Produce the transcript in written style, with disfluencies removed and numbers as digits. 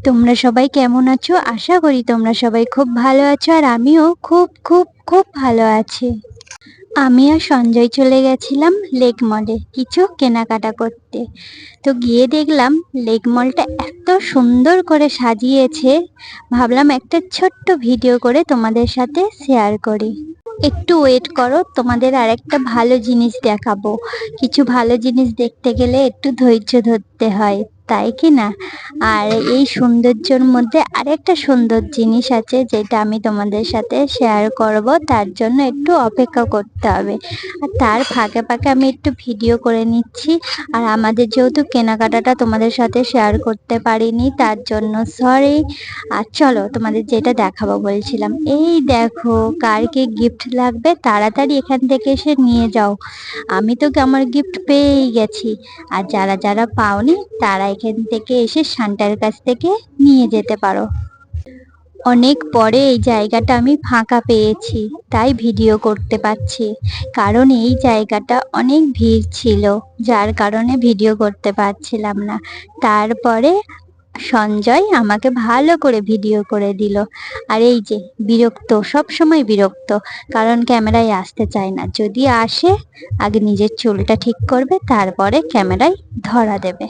তোমরা সবাই কেমন আছো? আশা করি তোমরা সবাই খুব ভালো আছো, আর আমিও খুব খুব খুব ভালো আছি। আমি আর সঞ্জয় চলে গেছিলাম লেক মলে কিছু কেনাকাটা করতে। তো গিয়ে দেখলাম লেক মলটা এত সুন্দর করে সাজিয়েছে, ভাবলাম একটা ছোট্ট ভিডিও করে তোমাদের সাথে শেয়ার করি। একটু ওয়েট করো, তোমাদের আরেকটা ভালো জিনিস দেখাবো। কিছু ভালো জিনিস দেখতে গেলে একটু ধৈর্য ধরতে হয়, তাই কি না? আর এই সৌন্দর্যের মধ্যে আরেকটা সুন্দর জিনিস আছে যেটা আমি তোমাদের সাথে শেয়ার করব, তার জন্য একটু অপেক্ষা করতে হবে। আর তার ফাঁকে ফাঁকে আমি একটু ভিডিও করে নিচ্ছি। আর আমাদের যেহেতু কেনাকাটাটা তোমাদের সাথে শেয়ার করতে পারিনি, তার জন্য সরি। আর চলো তোমাদের যেটা দেখাবো বলছিলাম, এই দেখো কার কি গিফট লাগবে তাড়াতাড়ি এখান থেকে এসে নিয়ে যাও। আমি তো আমার গিফট পেয়েই গেছি, আর যারা যারা পাওনি তারা এখান থেকে এসে শান্তার কাছ থেকে নিয়ে যেতে পারো। অনেক পরে এই জায়গাটা আমি ফাঁকা পেয়েছি, তাই ভিডিও করতে পারছি। কারণ এই জায়গাটা অনেক ভিড় ছিল, যার কারণে ভিডিও করতে পারছিলাম না। তারপরে সঞ্জয় আমাকে ভালো করে ভিডিও করে দিল। আর এই যে বিরক্ত, সব সময় বিরক্ত, কারণ ক্যামেরায় আসতে চায় না। যদি আসে আগে নিজের চুলটা ঠিক করবে, তারপরে ক্যামেরায় ধরা দেবে।